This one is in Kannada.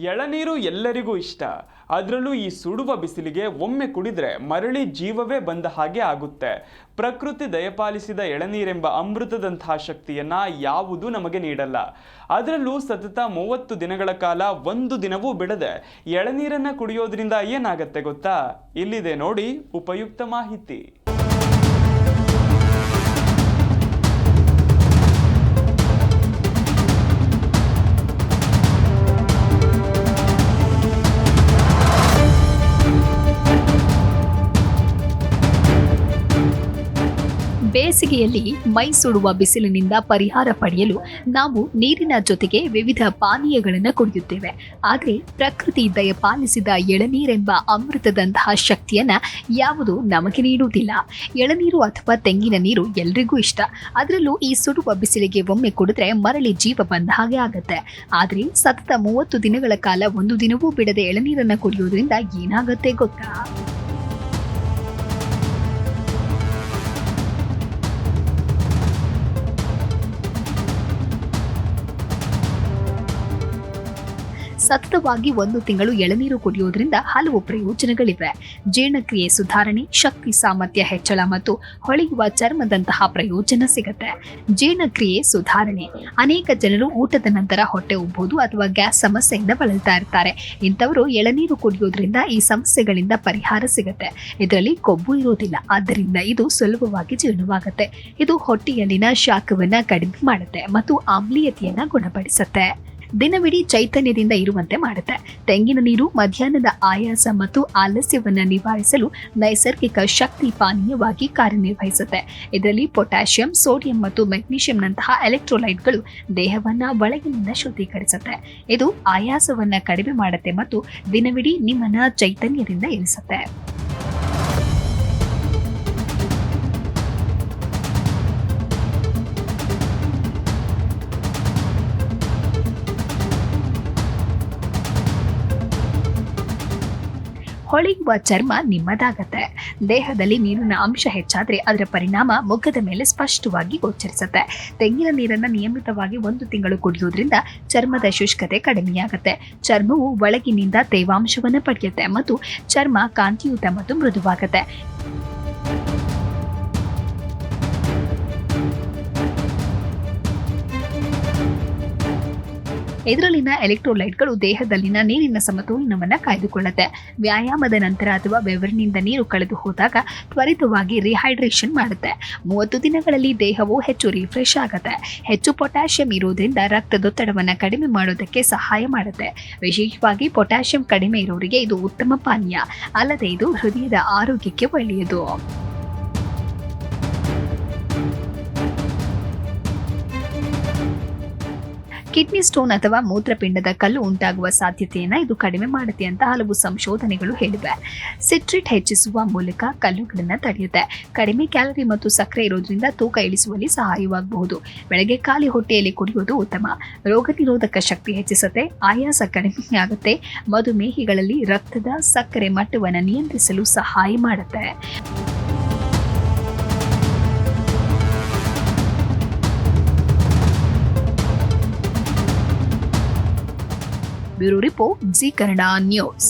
ಎಳನೀರು ಎಲ್ಲರಿಗೂ ಇಷ್ಟ. ಅದರಲ್ಲೂ ಈ ಸುಡುವ ಬಿಸಿಲಿಗೆ ಒಮ್ಮೆ ಕುಡಿದ್ರೆ ಮರಳಿ ಜೀವವೇ ಬಂದ ಹಾಗೆ ಆಗುತ್ತೆ. ಪ್ರಕೃತಿ ದಯಪಾಲಿಸಿದ ಎಳನೀರೆಂಬ ಅಮೃತದಂತಹ ಶಕ್ತಿಯನ್ನ ಯಾವುದೂ ನಮಗೆ ನೀಡಲ್ಲ. ಅದರಲ್ಲೂ ಸತತ 30 ದಿನಗಳ ಕಾಲ ಒಂದು ದಿನವೂ ಬಿಡದೆ ಎಳನೀರನ್ನ ಕುಡಿಯೋದ್ರಿಂದ ಏನಾಗತ್ತೆ ಗೊತ್ತಾ? ಇಲ್ಲಿದೆ ನೋಡಿ ಉಪಯುಕ್ತ ಮಾಹಿತಿ. ಬೇಸಿಗೆಯಲ್ಲಿ ಮೈ ಸುಡುವ ಬಿಸಿಲಿನಿಂದ ಪರಿಹಾರ ಪಡೆಯಲು ನಾವು ನೀರಿನ ಜೊತೆಗೆ ವಿವಿಧ ಪಾನೀಯಗಳನ್ನು ಕುಡಿಯುತ್ತೇವೆ. ಆದರೆ ಪ್ರಕೃತಿ ದಯಪಾಲಿಸಿದ ಎಳನೀರೆಂಬ ಅಮೃತದಂತಹ ಶಕ್ತಿಯನ್ನ ಯಾವುದು ನಮಗೆ ನೀಡುವುದಿಲ್ಲ. ಎಳನೀರು ಅಥವಾ ತೆಂಗಿನ ನೀರು ಎಲ್ರಿಗೂ ಇಷ್ಟ. ಅದರಲ್ಲೂ ಈ ಸುಡುವ ಬಿಸಿಲಿಗೆ ಒಮ್ಮೆ ಕುಡಿದ್ರೆ ಮರಳಿ ಜೀವ ಬಂದ ಹಾಗೆ ಆಗತ್ತೆ. ಆದರೆ ಸತತ 30 ದಿನಗಳ ಕಾಲ ಒಂದು ದಿನವೂ ಬಿಡದೆ ಎಳನೀರನ್ನ ಕುಡಿಯೋದ್ರಿಂದ ಏನಾಗತ್ತೆ ಗೊತ್ತಾ? ಸತತವಾಗಿ 1 ತಿಂಗಳು ಎಳನೀರು ಕುಡಿಯೋದ್ರಿಂದ ಹಲವು ಪ್ರಯೋಜನಗಳಿವೆ. ಜೀರ್ಣಕ್ರಿಯೆ ಸುಧಾರಣೆ, ಶಕ್ತಿ ಸಾಮರ್ಥ್ಯ ಹೆಚ್ಚಳ ಮತ್ತು ಹೊಳೆಯುವ ಚರ್ಮದಂತಹ ಪ್ರಯೋಜನ ಸಿಗುತ್ತೆ. ಜೀರ್ಣಕ್ರಿಯೆ ಸುಧಾರಣೆ. ಅನೇಕ ಜನರು ಊಟದ ನಂತರ ಹೊಟ್ಟೆ ಉಬ್ಬೋದು ಅಥವಾ ಗ್ಯಾಸ್ ಸಮಸ್ಯೆಯಿಂದ ಬಳಲ್ತಾ ಇರ್ತಾರೆ. ಇಂಥವರು ಎಳನೀರು ಕುಡಿಯೋದ್ರಿಂದ ಈ ಸಮಸ್ಯೆಗಳಿಂದ ಪರಿಹಾರ ಸಿಗುತ್ತೆ. ಇದರಲ್ಲಿ ಕೊಬ್ಬು ಇರೋದಿಲ್ಲ, ಆದ್ದರಿಂದ ಇದು ಸುಲಭವಾಗಿ ಜೀರ್ಣವಾಗುತ್ತೆ. ಇದು ಹೊಟ್ಟೆಯಲ್ಲಿನ ಶಾಖವನ್ನ ಕಡಿಮೆ ಮಾಡುತ್ತೆ ಮತ್ತು ಆಮ್ಲೀಯತೆಯನ್ನ ಗುಣಪಡಿಸುತ್ತೆ. ದಿನವಿಡೀ ಚೈತನ್ಯದಿಂದ ಇರುವಂತೆ ಮಾಡುತ್ತೆ. ತೆಂಗಿನ ನೀರು ಮಧ್ಯಾಹ್ನದ ಆಯಾಸ ಮತ್ತು ಆಲಸ್ಯವನ್ನ ನಿವಾರಿಸಲು ನೈಸರ್ಗಿಕ ಶಕ್ತಿ ಪಾನೀಯವಾಗಿ ಕಾರ್ಯನಿರ್ವಹಿಸುತ್ತೆ. ಇದರಲ್ಲಿ ಪೊಟ್ಯಾಷಿಯಂ, ಸೋಡಿಯಂ ಮತ್ತು ಮೆಗ್ನೀಷಿಯಂನಂತಹ ಎಲೆಕ್ಟ್ರೋಲೈಟ್ಗಳು ದೇಹವನ್ನ ಒಳಗಿನಿಂದ ಶುದ್ಧೀಕರಿಸುತ್ತೆ. ಇದು ಆಯಾಸವನ್ನ ಕಡಿಮೆ ಮಾಡುತ್ತೆ ಮತ್ತು ದಿನವಿಡೀ ನಿಮ್ಮನ್ನ ಚೈತನ್ಯದಿಂದ ಇರಿಸುತ್ತೆ. ಹೊಳೆಯುವ ಚರ್ಮ ನಿಮ್ಮದಾಗತ್ತೆ. ದೇಹದಲ್ಲಿ ನೀರಿನ ಅಂಶ ಹೆಚ್ಚಾದ್ರೆ ಅದರ ಪರಿಣಾಮ ಮುಖದ ಮೇಲೆ ಸ್ಪಷ್ಟವಾಗಿ ಗೋಚರಿಸುತ್ತೆ. ತೆಂಗಿನ ನೀರನ್ನ ನಿಯಮಿತವಾಗಿ 1 ತಿಂಗಳು ಕುಡಿಯೋದ್ರಿಂದ ಚರ್ಮದ ಶುಷ್ಕತೆ ಕಡಿಮೆಯಾಗುತ್ತೆ. ಚರ್ಮವು ಒಳಗಿನಿಂದ ತೇವಾಂಶವನ್ನು ಪಡೆಯುತ್ತೆ ಮತ್ತು ಚರ್ಮ ಕಾಂತಿಯುತ ಮತ್ತು ಮೃದುವಾಗುತ್ತೆ. ಇದರಲ್ಲಿನ ಎಲೆಕ್ಟ್ರೋಲೈಟ್ಗಳು ದೇಹದಲ್ಲಿನ ನೀರಿನ ಸಮತೋಲನವನ್ನು ಕಾಯ್ದುಕೊಳ್ಳುತ್ತೆ. ವ್ಯಾಯಾಮದ ನಂತರ ಅಥವಾ ಬೆವರಿನಿಂದ ನೀರು ಕಳೆದು ಹೋದಾಗ ತ್ವರಿತವಾಗಿ ರಿಹೈಡ್ರೇಷನ್ ಮಾಡುತ್ತೆ. 30 ದಿನಗಳಲ್ಲಿ ದೇಹವು ಹೆಚ್ಚು ರಿಫ್ರೆಶ್ ಆಗುತ್ತೆ. ಹೆಚ್ಚು ಪೊಟ್ಯಾಷಿಯಂ ಇರೋದ್ರಿಂದ ರಕ್ತದೊತ್ತಡವನ್ನು ಕಡಿಮೆ ಮಾಡೋದಕ್ಕೆ ಸಹಾಯ ಮಾಡುತ್ತೆ. ವಿಶೇಷವಾಗಿ ಪೊಟ್ಯಾಷಿಯಂ ಕಡಿಮೆ ಇರೋರಿಗೆ ಇದು ಉತ್ತಮ ಪಾನೀಯ. ಅಲ್ಲದೆ ಇದು ಹೃದಯದ ಆರೋಗ್ಯಕ್ಕೆ ಒಳ್ಳೆಯದು. ಕಿಡ್ನಿ ಸ್ಟೋನ್ ಅಥವಾ ಮೂತ್ರಪಿಂಡದ ಕಲ್ಲು ಉಂಟಾಗುವ ಸಾಧ್ಯತೆಯನ್ನು ಇದು ಕಡಿಮೆ ಮಾಡುತ್ತೆ ಅಂತ ಹಲವು ಸಂಶೋಧನೆಗಳು ಹೇಳಿವೆ. ಸಿಟ್ರೇಟ್ ಹೆಚ್ಚಿಸುವ ಮೂಲಕ ಕಲ್ಲುಗಳನ್ನು ತಡೆಯುತ್ತೆ. ಕಡಿಮೆ ಕ್ಯಾಲರಿ ಮತ್ತು ಸಕ್ಕರೆ ಇರೋದ್ರಿಂದ ತೂಕ ಇಳಿಸುವಲ್ಲಿ ಸಹಾಯವಾಗಬಹುದು. ಬೆಳಗ್ಗೆ ಖಾಲಿ ಹೊಟ್ಟೆಯಲ್ಲಿ ಕುಡಿಯೋದು ಉತ್ತಮ. ರೋಗ ನಿರೋಧಕ ಶಕ್ತಿ ಹೆಚ್ಚಿಸುತ್ತೆ. ಆಯಾಸ ಕಡಿಮೆ ಆಗುತ್ತೆ. ಮಧುಮೇಹಿಗಳಲ್ಲಿ ರಕ್ತದ ಸಕ್ಕರೆ ಮಟ್ಟವನ್ನು ನಿಯಂತ್ರಿಸಲು ಸಹಾಯ ಮಾಡುತ್ತೆ. Bureau report, G Kannada news.